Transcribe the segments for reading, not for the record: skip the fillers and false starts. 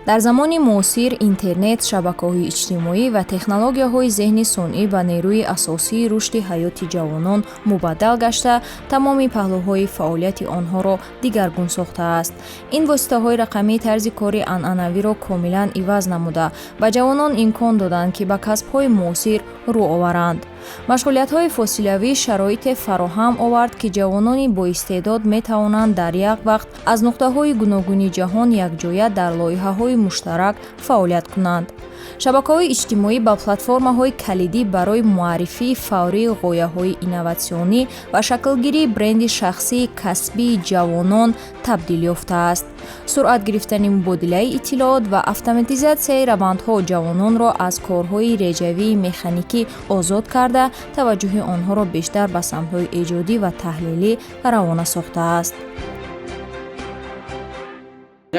дар замони муосир интернет, шабакаҳои иҷтимоӣ ва технологияҳои зеҳни сунъӣ ба нерӯи асосии рушди ҳаёти ҷавонон мубаддал гашта, тамоми паҳлӯҳои фаъолияти онҳоро дигаргун сохтааст. Ин воситаҳои рақамӣ тарзи кори анъанавиро комилан иваз намуда, ба ҷавонон имкон доданд, ки ба касбҳои муосир рӯ оваранд. Машғулиятҳои фосилавӣ шароите фароҳам овард, ки ҷавонони боистеъдод метавонанд дар як вақт аз нуқтаҳои гуногуни ҷаҳон якҷоя дар лоиҳаҳои муштарак фаъолият кунанд. Шабакаҳои иҷтимоӣ ба платформаҳои калидӣ барои муаррифии фаврии ғояҳои инноватсионӣ ва шаклгирии бренди шахсии касбии ҷавонон табдил ёфтааст. суръат гирифтани мубодилаи иттилоот ва автоматизатсияи равандҳо ҷавононро аз корҳои реҷавии механикӣ озод карда, таваҷҷӯҳи онҳоро бештар ба самтҳои эҷодӣ ва таҳлилӣ равона сохтааст.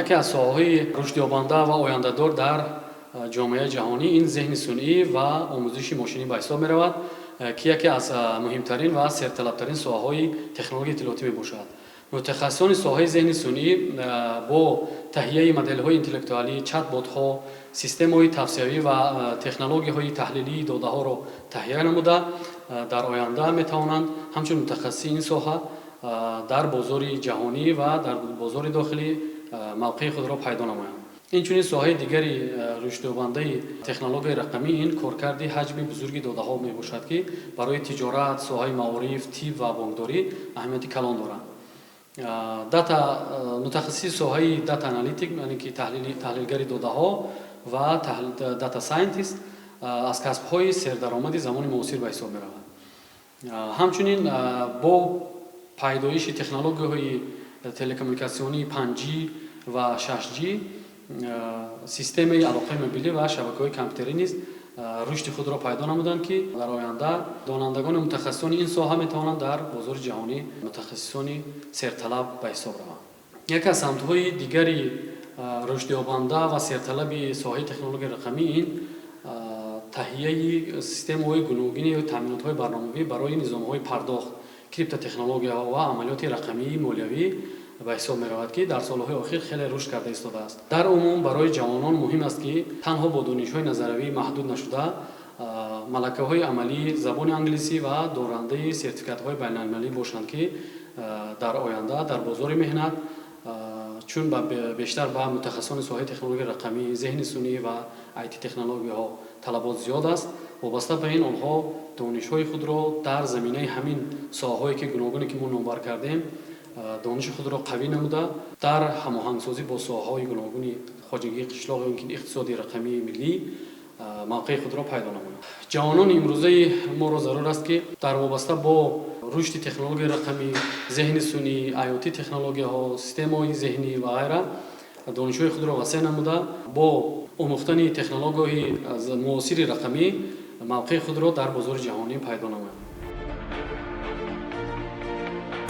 яке аз соҳаҳои рушдёбанда ва ояндадор дар ҷомеаи ҷаҳонӣ ин зеҳни сунъӣ ва омӯзиши мошинӣ ба ҳисоб меравад, ки яке аз муҳимтарин ва серталабтарин соҳаҳои технологияи иттилоотӣ мебошад. мутахассисони соҳаи зеҳни сунъӣ бо таҳияи моделҳои интеллектуалӣ, чатботҳо, системаҳои тавсеявӣ ва технологияҳои таҳлилии додаҳоро таҳия намуда, дар оянда метавонанд ҳамчун мутахассиси ин соҳа дар бозори ҷаҳонӣ ва дар бозори дохилӣ мавқеи худро пайдо намоянд. инчунин соҳаи дигари рушдёбандаи технологияи рақамӣ ин коркарди ҳаҷми бузурги додаҳо мебошад, ки барои тиҷорат, соҳаи маориф, тиб ва бонкдорӣ аҳамияти калон доранд. мутахассиси соҳаи дата аналитик, яъне ки таҳлилгари додаҳо ва дата сайентист аз касбҳои сердаромади замони муосир ба ҳисоб меравад. ҳамчунин бо пайдоиши технологияҳои телекоммуникатсионии 5G ва 6G, системаи алоқаи мобилӣ ва шабакаҳои компютерӣ низ рушди худро пайдо намуданд, ки дар оянда донандагони мутахассисони ин соҳа метавонанд дар бозори ҷаҳонӣ мутахассисони серталаб ба ҳисоб раванд. яке аз самтҳои дигари рушдёбанда ва серталаби соҳаи технологияи рақамӣ ин таҳияи системаҳои гуногуни таъминотҳои барномавӣ барои низомҳои пардохт, криптотехнологияҳо ва амалиёти рақамии молиявӣ ба ҳисоб меравад, ки дар солҳои охир хеле рушд карда истодааст. дар умум барои ҷавонон муҳим аст, ки танҳо бо донишҳои назаравӣ маҳдуд нашуда, малакаҳои амалии забони англисӣ ва дорандаи сертификатҳои байналмилалӣ бошанд, ки дар оянда дар бозори меҳнат, чун бештар ба мутахассисони соҳаи технологияи рақамӣ, зеҳни сунъӣ ва IT технологияҳо талабот зиёд аст. вобаста ба ин онҳо донишҳои худро дар заминаи ҳамин соҳаҳое ки гуногуне ки мо номбар кардем, дониши худро қавӣ намуда, дар ҳамоҳангсозӣ бо соҳаҳои гуногуни хоҷагии қишлоқ ё иқтисоди рақамии миллӣ мавқеи худро пайдо намоянд. ҷавонони имрӯзаи моро зарур аст, ки дар вобаста бо рушди технологияи рақамӣ, зеҳни сунъӣ, IoT технологияҳо, системаҳои зеҳнӣ ва ғайра донишҳои худро васеъ намуда, бо омӯхтани технологияҳои муосири рақамӣ мавқеи худро дар бозори ҷаҳонӣ пайдо намоянд.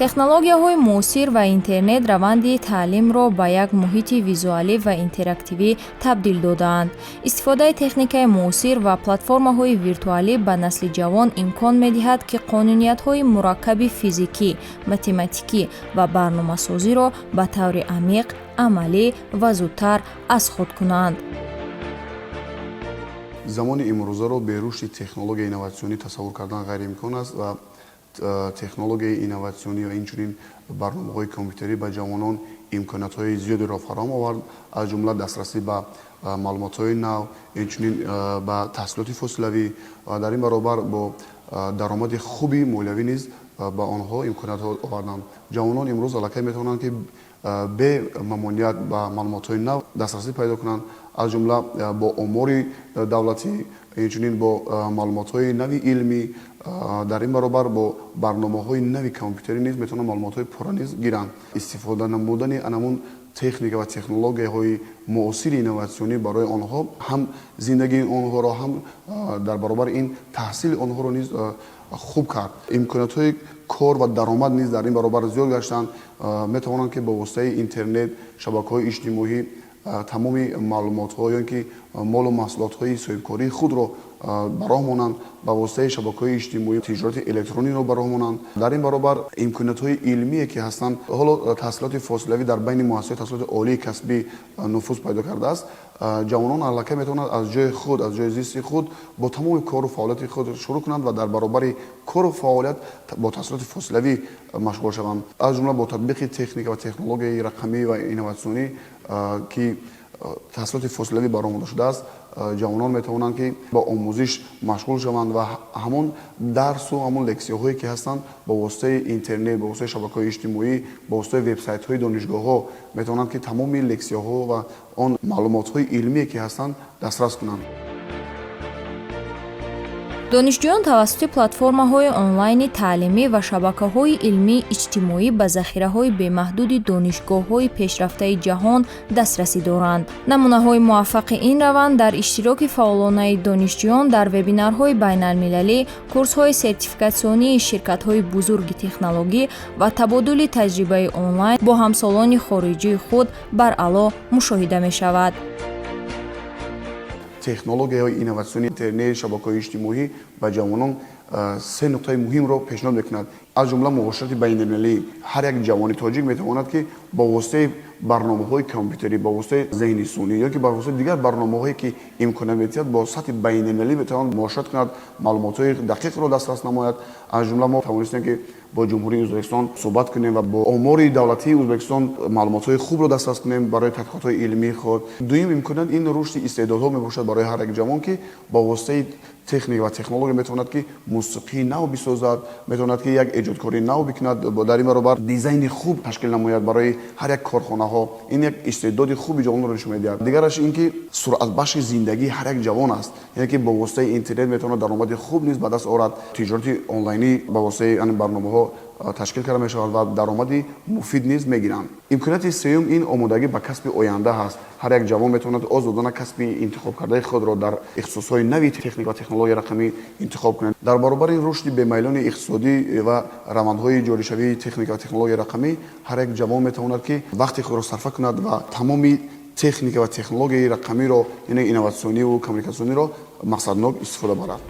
технологияҳои муосир ва интернет раванди таълимро ба як муҳити визуалӣ ва интерактивӣ табдил додаанд. истифодаи техникаи муосир ва платформаҳои виртуалӣ ба насли ҷавон имкон медиҳад, ки қонуниятҳои мураккаби физикӣ, математикӣ ва барномасозиро ба таври амиқ, амалӣ ва зудтар аз худ кунанд. замони имрӯзаро бе рушди технологияи инноватсионӣ тасаввур кардан ғайриимкон аст ва технологияи инноватсионӣ ва инчунин барномаҳои компютерӣ ба ҷавонон имкониятҳои зиёдеро фароҳам овард, аз ҷумла дастрасӣ ба маълумотҳои нав, инчунин ба таҳсилоти фосилавӣ ва дар ин баробар бо даромади хуби молиявӣ низ ба онҳо имкониятҳо оварданд. ҷавонон имрӯз аллакай метавонанд, ки бе мамоният ба маълумотҳои нав дастрасӣ пайдо кунанд, аз ҷумла бо омори давлатӣ, инчунин бо маълумотҳои нави илмӣ, дар ин баробар бо барномаҳои нави компютерӣ низ метавонанд маълумотҳои пурра низ гиранд. истифода намудани анамун техника ва технологияҳои муосири инноватсионӣ барои онҳо ҳам зиндагии онҳоро, ҳам дар баробари ин таҳсили онҳоро низ хуб кард. имкониятҳои кор ва даромад низ дар ин баробар зиёд гаштанд. метавонанд, ки бо воситаи интернет, шабакаҳои иҷтимоӣ тамоми маълумотҳо ё ки молу маҳсулотҳои соҳибкории худро бароҳмонанд, ба воситаи шабакаҳои иҷтимоӣ тиҷороти электрониро бароҳмонанд. Дар ин баробар имкониятҳои илмие ки ҳастанд, ҳоло таҳсилоти фосилавӣ дар байни муассисаҳои таҳсилоти олии касбӣ нуфуз пайдо кардааст. ҷавонон аллакай метавонанд аз ҷои худ, аз ҷои зисти худ бо тамоми кору фаъолияти худ шурӯъ кунанд ва дар баробари кору фаъолият бо таҳсилоти фосилавӣ машғул шаванд. Аз ҷумла бо татбиқи техника ва технологияи рақамӣ ва инноватсионӣ ки таҳсилоти фосилавӣ баромада шудааст, ҷавонон метавонанд ки ба омӯзиш машғул шаванд ва ҳамон дарсу ҳамон лексияҳое ки ҳастанд ба воситаи интернет, ба воситаи шабакаҳои иҷтимоӣ, ба воситаи вебсайтҳои донишгоҳҳо метавонанд ки тамоми лексияҳо ва он маълумотҳои илмие ки ҳастанд дастрас кунанд. донишҷӯён тавассути платформаҳои онлайни таълимӣ ва шабакаҳои илмии иҷтимоӣ ба захираҳои бемаҳдуди донишгоҳҳои пешрафтаи ҷаҳон дастрасӣ доранд. намунаҳои муваффақи ин раванд дар иштироки фаъолонаи донишҷӯён дар вебинарҳои байналмилалӣ, курсҳои сертификатсионии ширкатҳои бузурги технологӣ ва табодули таҷрибаи онлайн бо ҳамсолони хориҷии худ бар аъло мушоҳида мешавад. технологияҳои инноватсионии интернет, шабакаҳои иҷтимоӣ ба ҷавонон се нуқтаи муҳимро пешниҳод мекунад. аз ҷумла мубоширати байналмилалӣ. ҳар як ҷавони тоҷик метавонад ки бо воситаи барномаҳои компютерӣ, бо воситаи зеҳни сунъӣ ё ки ба воситаи дигар барномаҳое ки имконият метиҳад бо сатҳи байналмилалӣ метавонад муошират кунад, маълумотҳои дақиқро дастрас намояд. аз ҷумла мо тавонистем ки бо ҷумҳурии Ӯзбекистон суҳбат кунем ва бо омори давлатии Ӯзбекистон маълумотҳои хубро дастрас кунем барои тадқиқотҳои илмии худ. дуюм имконият ин рушди истеъдодҳо мебошад барои ҳар як ҷавон ки бо воситаи техника ва технология метавонад ки мусиқии нав бисозад, метавонад ки як эҷодкории нав бикунад, дар ин баробар дизайни хуб ташкил намояд барои ҳар як корхонаҳо. ин як истеъдоди хуби ҷавонро нишон медиҳад. дигараш ин ки суръатбахши зиндагии ҳар як ҷавон аст, яъне ки бо воситаи интернет метавонад даромади хуб низ ба даст орад. тиҷороти онлайнӣ ба воситаи ан барномаҳо ташкил карда мешавад ва даромади муфид низ мегиранд. имконияти сеюм ин омодагӣ ба касби оянда ҳаст. ҳар як ҷавон метавонад озодона касби интихоб кардаи худро дар ихтисосҳои нави техника ва технологияи рақамӣ интихоб кунад. дар баробари рушди бемайлони иқтисодӣ ва равандҳои ҷоришавии техника ва технологияи рақамӣ, ҳар як ҷавон метавонад ки вақти худро сарфа кунад ва тамоми техника ва технологияи рақамиро, яъне инноватсиониву коммуникатсиониро мақсаднок истифода барад.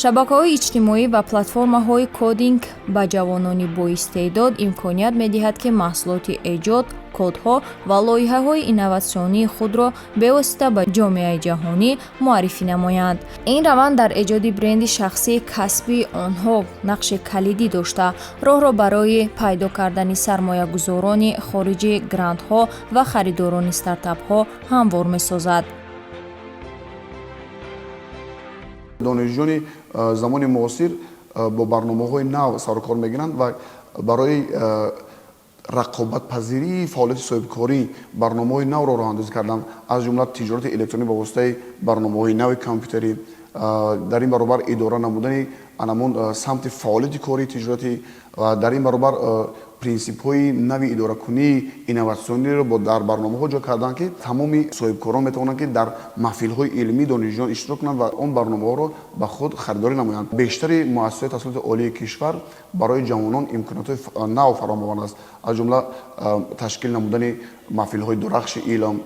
шабакаҳои иҷтимоӣ ва платформаҳои кодинг ба ҷавонони боистеъдод имконият медиҳад ки маҳсулоти эҷод, кодҳо ва лоиҳаҳои инноватсионии худро бевосита ба ҷомеаи ҷаҳонӣ муаррифӣ намоянд. ин раванд дар эҷоди бренди шахсии касби онҳо нақши калидӣ дошта, роҳро барои пайдо кардани сармоягузорони хориҷӣ, грантҳо ва харидорони стартапҳо ҳамвор месозад. донишҷӯёни замони муосир бо барномаҳои нав сарукор мегиранд ва барои рақобатпазирии фаъолияти соҳибкорӣ барномаҳои навро роҳандозӣ карданд, аз ҷумла тиҷороти электронӣ ба воситаи барномаҳои нави компютерӣ. дар ин баробар идора намудани анамон самти фаъолияти кории тиҷоратӣ ва дар ин баробар принсипҳои нави идоракунии инноватсиониро дар барномаҳо ҷо карданд ки тамоми соҳибкорон метавонанд ки дар маҳфилҳои илмии донишҷӯён иштирок кунанд ва он барномаҳоро ба худ харидорӣ намоянд. бештари муассисаҳои таҳсилоти олии кишвар барои ҷавонон имкониятҳои нав фароҳм овард аст. аз ҷумла ташкил намудани маҳфилҳои дурахши илм,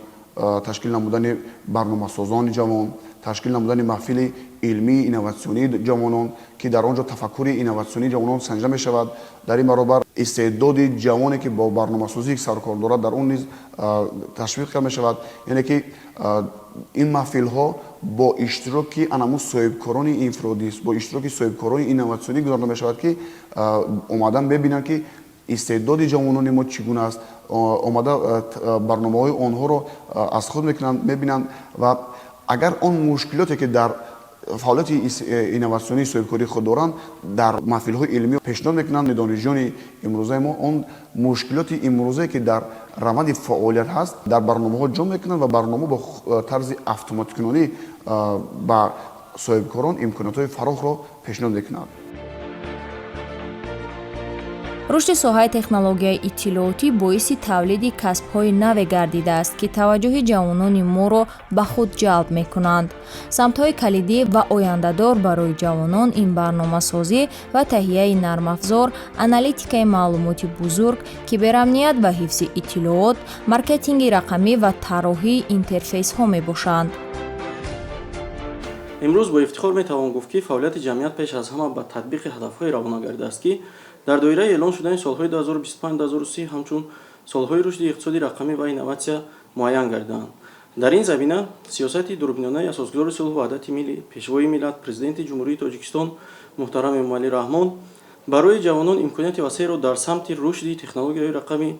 ташкил намудани барномасозони ҷавон, ташкил намудани маҳфили илмии инноватсионии ҷавонон ки дар он ҷо тафаккури инноватсионии ҷавонон санҷида мешавад. дар ин баробар истеъдоди ҷавоне ки бо барномасозӣ саркор дорад дар он низ ташвиқ карда мешавад. яъне ки ин маҳфилҳо бо иштироки анамун соҳибкорони инфиродӣ, бо иштироки соҳибкорони инноватсионӣ гузаронида мешавад ки омадан бебинанд ки истеъдоди ҷавонони мо чӣ гуна аст, омада барномаҳои онҳоро аз худ мебинанд ва агар он мушкилоте ки дар фаъолияти инноватсионии соҳибкории худ доранд дар маҳфилҳои илмӣ пешниҳод мекунанд донишҷӯёни имрӯзаи мо, он мушкилоти имрӯзае ки дар раванди фаъолият ҳаст дар барномаҳо ҷо мекунанд ва барнома бо тарзи автоматикунонӣ ба соҳибкорон имкониятҳои фароғро пешниҳод мекунад. рушди соҳаи технологияи иттилоотӣ боиси тавлиди касбҳои наве гардидааст ки таваҷҷӯҳи ҷавонони моро ба худ ҷалб мекунанд. самтҳои калидӣ ва ояндадор барои ҷавонон ин барномасозӣ ва таҳияи нармафзор, аналитикаи маълумоти бузург, киберамният ва ҳифзи иттилоот, маркетинги рақамӣ ва тарроҳии интерфейсҳо мебошанд. имрӯз бо ифтихор метавон гуфт ки фаъолияти ҷамъият пеш аз ҳама ба татбиқи ҳадафҳои равона гардидааст ки дар доираи эълон шудани солҳои 2025-2030 ҳамчун солҳои рушди иқтисоди рақамӣ ва инноватсия муайян гардиданд. дар ин замина сиёсати дурбинонаи асосгузори сулҳу ваҳдати миллӣ пешвои миллат президенти ҷумҳурии тоҷикистон муҳтарам эмомалӣ раҳмон барои ҷавонон имконияти васеъро дар самти рушди технологияҳои рақамӣ,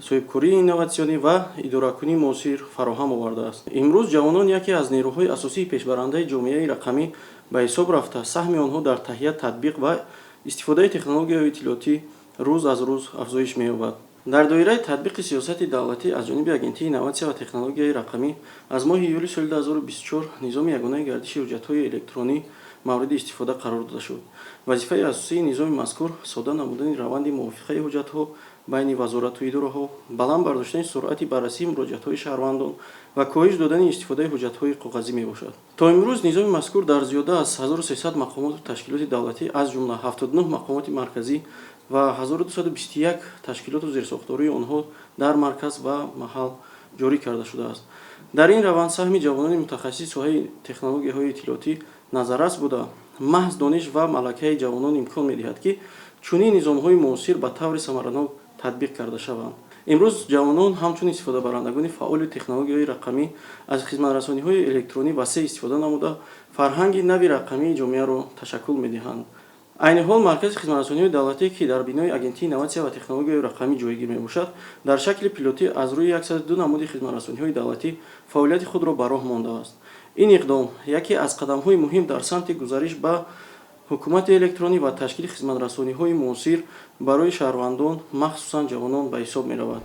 соҳибкории инноватсионӣ ва идоракунии муосир фароҳам овардааст. имрӯз ҷавонон яке аз нерӯҳои асосии пешбарандаи ҷомеаи рақамӣ ба ҳисоб рафта, саҳми онҳо дар таҳия, татбиқ ва истифодаи технологияҳои иттилоотӣ рӯз аз рӯз афзоиш меёбад. дар доираи татбиқи сиёсати давлатӣ аз ҷониби агентии инноватсия ва технологияи рақамӣ аз моҳи июли соли 2024 низоми ягонаи гардиши ҳуҷҷатҳои электронӣ мавриди истифода қарор дода шуд. вазифаи асосии низоми мазкур содда намудани раванди мувофиқаи ҳуҷҷатҳо байни вазорату идораҳо, баланд бардоштани суръати баррасии муроҷиатҳои шаҳрвандон ва коҳиш додани истифодаи ҳуҷҷатҳои коғазӣ мебошад. то имрӯз низоми мазкур дар зиёда аз 1300 мақомоту ташкилоти давлатӣ аз ҷумла 79 мақомоти марказӣ ва 1221 ташкилоту зерсохтории онҳо дар марказ ва маҳал ҷорӣ карда шудааст. дар ин раванд саҳми ҷавонони мутахассиси соҳаи технологияҳои иттилоотӣ назаррас буда, маҳз дониш ва малакаи ҷавонон имкон медиҳад ки чунин низомҳои муосир ба таври самаранок татбиқ карда шаванд. имрӯз ҷавонон ҳамчун истифодабарандагони фаъоли технологияҳои рақамӣ аз хизматрасониҳои электронӣ васеъ истифода намуда фарҳанги нави рақамии ҷомеаро ташаккул медиҳанд. айни ҳол маркази хизматрасониҳои давлатие ки дар бинои агентии инноватсия ва технологияҳои рақамӣ ҷойгир мебошад, дар шакли пилотӣ аз рӯи 102 намуди хизматрасониҳои давлатӣ фаъолияти худро ба роҳ мондааст. ин иқдом яке аз қадамҳои муҳим дар самти гузариш ба ҳукумати электронӣ ва ташкили хизматрасониҳои муосир барои шаҳрвандон, махсусан ҷавонон ба ҳисоб меравад.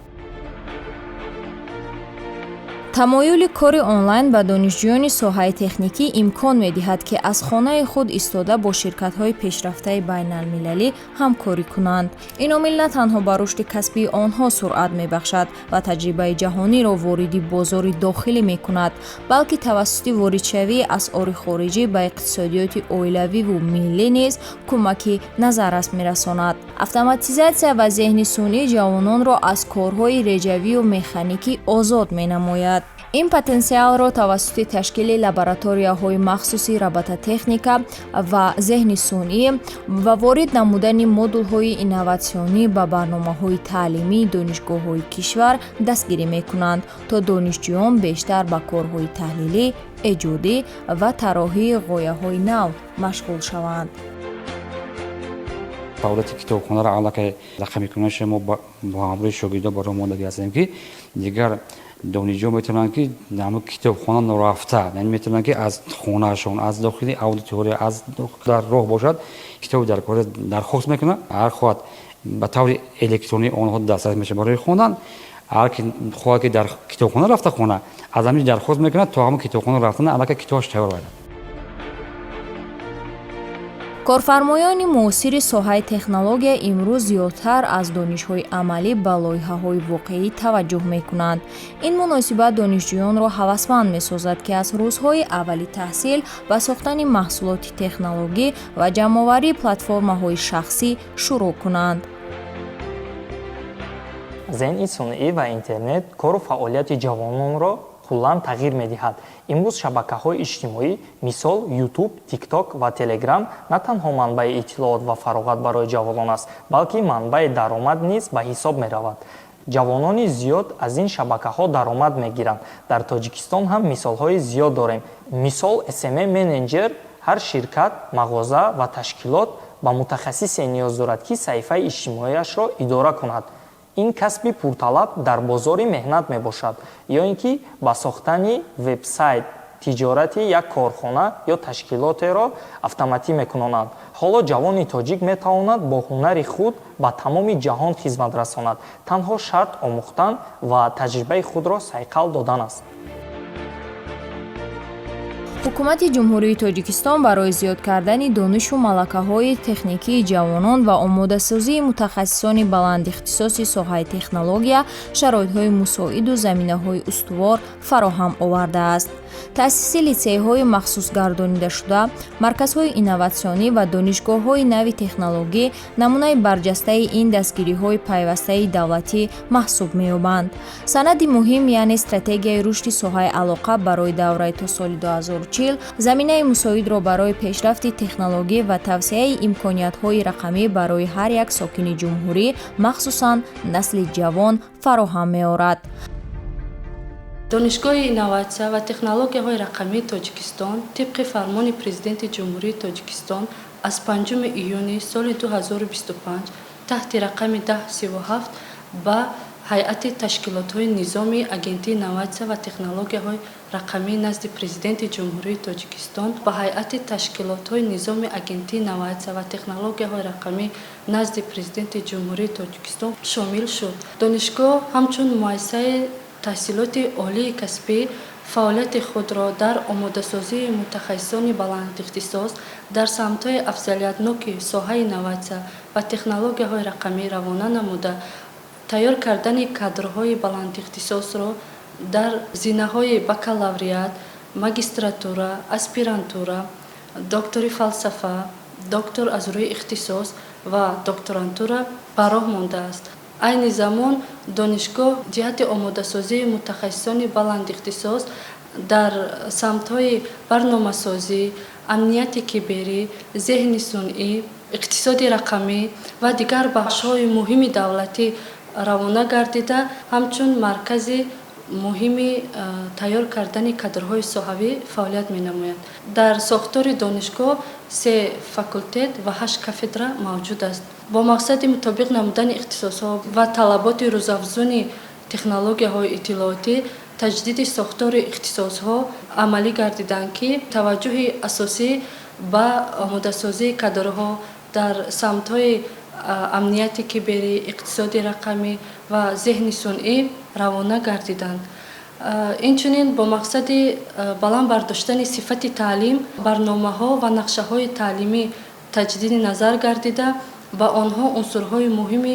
тамоюли кори онлайн ба донишҷӯёни соҳаи техникӣ имкон медиҳад ки аз хонаи худ истода бо ширкатҳои пешрафтаи байналмилалӣ ҳамкорӣ кунанд. ин омил на танҳо ба рушди касбии онҳо суръат мебахшад ва таҷрибаи ҷаҳониро вориди бозори дохилӣ мекунад, балки тавассути воридшавии асъори хориҷӣ ба иқтисодиёти оилавиву миллӣ низ кӯмаки назаррас мерасонад. автоматизатсия ва зеҳни сунъӣ ҷавононро аз корҳои реҷавию механикӣ озод менамояд. ин потенсиалро тавассути ташкили лабораторияҳои махсуси робототехника ва зеҳни сунъӣ ва ворид намудани модулҳои инноватсионӣ ба барномаҳои таълимии донишгоҳҳои кишвар дастгирӣ мекунанд, то донишҷӯён бештар ба корҳои таҳлилӣ, эҷодӣ ва тарроҳии ғояҳои нав машғул шаванд. фаъолияти китобхонаро аллакай рақамӣ кунанаш мо бо ҳамроҳи шогирдон ба роҳ мондагӣ ҳастем ки дигар донишҷӯён метавонанд ки ҳамон китобхона норафта, яъне метавонанд ки аз хонаашон, аз дохили аудитория, аз дар роҳ бошад, китоби дар кор дархост мекунад. ҳар хоҳад ба таври электронӣ онҳо дастрас мешавад барои хондан. ҳар ки хоҳад ки дар китобхона рафта хона, аз ҳамин дархост мекунад то ҳамон китобхона рафтан аллакай китобаш тайёр байд. корфармоёни муосири соҳаи технология имрӯз зиёдтар аз донишҳои амалӣ ба лоиҳаҳои воқеӣ таваҷҷӯҳ мекунанд. ин муносибат донишҷӯёнро ҳавасманд месозад ки аз рӯзҳои аввали таҳсил ба сохтани маҳсулоти технологӣ ва ҷамъоварии платформаҳои шахсӣ шурӯъ кунанд. зеҳни сунъӣ ва интернет кору фаъолияти ҷавононро куллан тағйир медиҳад. имрӯз шабакаҳои иҷтимоӣ мисол YouTube, TikTok ва Telegram на танҳо манбаи иттилоот ва фароғат барои ҷавонон аст, балки манбаи даромад низ ба ҳисоб меравад. ҷавонони зиёд аз ин шабакаҳо даромад мегиранд. дар Тоҷикистон ҳам мисолҳои зиёд дорем. мисол SME менеҷер ҳар ширкат, мағоза ва ташкилот ба мутахассисе ниёз дорад ки саҳифаи иҷтимоияшро идора кунад. ин касби пурталаб дар бозори меҳнат мебошад, ё ин ки ба сохтани вебсайт тиҷорати як корхона ё ташкилотеро автоматӣ мекунонанд. ҳоло ҷавони тоҷик метавонад бо ҳунари худ ба тамоми ҷаҳон хизмат расонад. танҳо шарт омӯхтан ва таҷрибаи худро сайқал додан аст. ҳукумати ҷумҳурии Тоҷикистон барои зиёд кардани донишу малакаҳои техникии ҷавонон ва омодасозии мутахассисони баландихтисоси соҳаи технология шароитҳои мусоиду заминаҳои устувор фароҳам овардааст. таъсиси литсейҳои махсусгардонидашуда, марказҳои инноватсионӣ ва донишгоҳҳои нави технологӣ намунаи барҷастаи ин дастгириҳои пайвастаи давлатӣ маҳсуб меёбанд. санади муҳим яъне стратегияи рушди соҳаи алоқа барои давраи то соли 2040 заминаи мусоидро барои пешрафти технологӣ ва тавсеяи имкониятҳои рақамӣ барои ҳар як сокини ҷумҳурӣ, махсусан насли ҷавон фароҳам меорад. донишгоҳи инноватсия ва технологияҳои рақамии Тоҷикистон тибқи фармони Президенти Ҷумҳурии Тоҷикистон аз 5 июни соли 2025 таҳти рақами 1037 ба ҳайати ташкилотҳои низоми агентии инноватсия ва технологияҳои рақамӣ назди Президенти Ҷумҳурии Тоҷикистон ба ҳайати ташкилотҳои низоми агентии инноватсия ва технологияҳои рақамӣ назди Президенти Ҷумҳурии Тоҷикистон шомил шуд. донишгоҳ ҳамчун муассисаи таҳсилоти олии касбӣ фаъолияти худро дар омодасозии мутахассисони баландихтисос дар самтҳои афзалиятноки соҳаи инноватсия ва технологияҳои рақамӣ равона намуда, тайёр кардани кадрҳои баландихтисосро дар зинаҳои бакалавриат, магистратура, аспирантура, доктори фалсафа, доктор аз рӯи ихтисос ва докторантура ба роҳ мондааст. айни замон донишгоҳ ҷиҳати омодасозии мутахассисони баландихтисос дар самтҳои барномасозӣ, амнияти киберӣ, зеҳни сунъӣ, иқтисоди рақамӣ ва дигар бахшҳои муҳими давлатӣ равона гардида, ҳамчун маркази муҳими тайёр кардани кадрҳои соҳавӣ фаъолият менамояд. дар сохтори донишгоҳ 3 факултет ва 8 кафедра мавҷуд аст. бо мақсади мутобиқ намудани ихтисосҳо ва талаботи рӯзафзуни технологияҳои иттилоотӣ, таҷдиди сохтори ихтисосҳо амалӣ гардиданд, ки таваҷҷӯҳи асосӣ ба омодасозии кадрҳо дар самтҳои амнияти киберӣ, иқтисоди рақамӣ ва зеҳни сунъӣ равона гардиданд. инчунин бо мақсади баланд бардоштани сифати таълим, барномаҳо ва нақшаҳои таълимӣ таҷдиди назар гардида, ба онҳо унсурҳои муҳими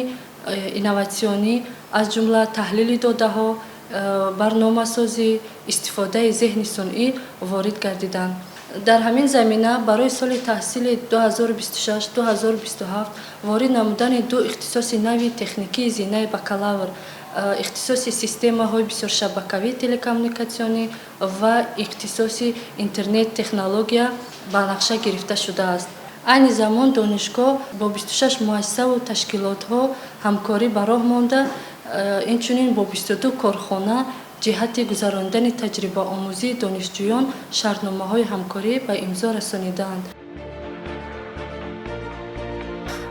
инноватсионӣ аз ҷумла таҳлили додаҳо, барномасозӣ, истифодаи зеҳни сунъӣ ворид гардиданд. дар ҳамин замина барои соли таҳсили 2026-2027 ворид намудани 2 ихтисоси нави техникии зинаи бакалавр, ихтисоси системаҳои бисёршабакавии телекоммуникатсионӣ ва ихтисоси интернет технология ба нақша гирифта шудааст. айни замон донишгоҳ бо 26 муассисаву ташкилотҳо ҳамкорӣ ба роҳ монда, инчунин бо 22 корхона ҷиҳати гузарондани таҷрибаомӯзии донишҷӯён шартномаҳои ҳамкорӣ ба имзо расонидаанд.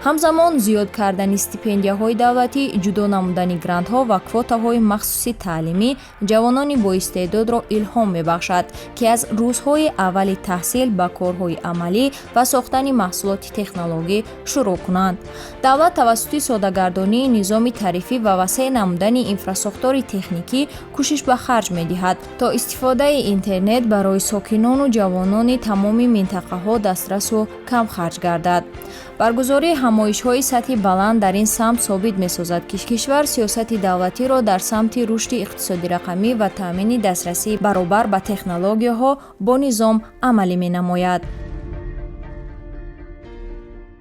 ҳамзамон зиёд кардани стипендияҳои давлатӣ, ҷудо намудани грантҳо ва квотаҳои махсуси таълимӣ ҷавонони боистеъдодро илҳом мебахшад, ки аз рӯзҳои аввали таҳсил ба корҳои амалӣ ва сохтани маҳсулоти технологӣ шурӯъ кунанд. давлат тавассути содагардонии низоми тарифӣ ва васеъ намудани инфрасохтори техникӣ кӯшиш ба харҷ медиҳад, то истифодаи интернет барои сокинону ҷавонони тамоми минтақаҳо дастрасу камхарҷ гардад. баргузории ҳамоишҳои сатҳи баланд дар ин самт собит месозад, ки кишвар сиёсати давлатиро дар самти рушди иқтисоди рақамӣ ва таъмини дастрасии баробар ба технологияҳо бо низом амалӣ менамояд.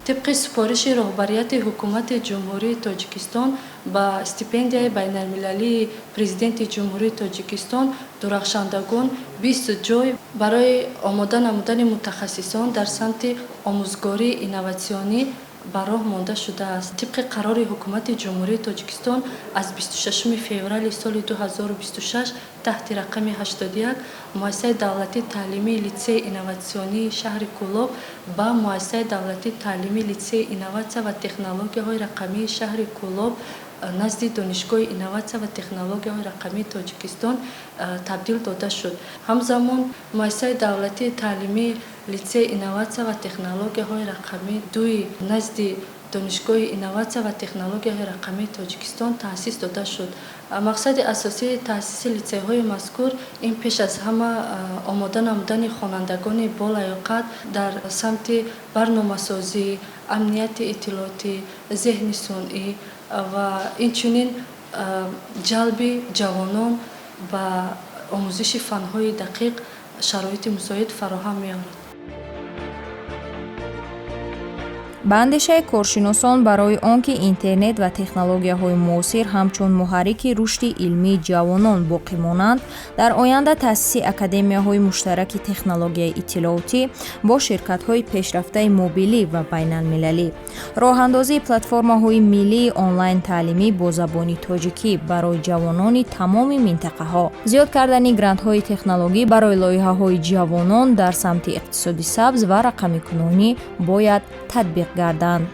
тибқи супориши роҳбарияти ҳукумати ҷумҳурии Тоҷикистон ба стипендияи байналмилалии Президенти ҷумҳурии Тоҷикистон дурахшандагон 20 ҷой барои омода намудани мутахассисон дар самти омӯзгории инноватсионӣ ба роҳ монда шудааст. тибқи қарори ҳукумати ҷумҳурии Тоҷикистон аз 26 феврали соли 2026 таҳти рақами 81 муассисаи давлатии таълимии литсеи инноватсионии шаҳри Кӯлоб ба муассисаи давлатии таълимии литсеи инноватсия ва технологияҳои рақамии шаҳри Кӯлоб назди донишгоҳи инноватсия ва технологияҳои рақамии Тоҷикистон табдил дода шуд. ҳамзамон муассисаи давлатии таълимии литсеи инноватсия ва технологияҳои рақамӣ 2 назди донишгоҳи инноватсия ва технологияҳои рақамии Тоҷикистон таъсис дода шуд. мақсади асосии таъсиси литсейҳои мазкур ин пеш аз ҳама омода намудани хонандагони болаёқат дар самти барномасозӣ, амнияти иттилоотӣ, зеҳни сунъӣ ва инчунин ҷалби ҷавонон ба омӯзиши фанҳои дақиқ шароити мусоид фароҳам меорад. ба андешаи коршиносон барои он ки интернет ва технологияҳои муосир ҳамчун муҳаррики рушди илмии ҷавонон боқӣ монанд, дар оянда таъсиси академияҳои муштараки технологияи иттилоотӣ бо ширкатҳои пешрафтаи мобилӣ ва байналмилалӣ, роҳандозии платформаҳои миллии онлайн таълимӣ бо забони тоҷикӣ барои ҷавонони тамоми минтақаҳо, зиёд кардани грантҳои технологӣ барои лоиҳаҳои ҷавонон дар самти иқтисоди сабз ва рақамикунонӣ бояд татбиқ гарданд.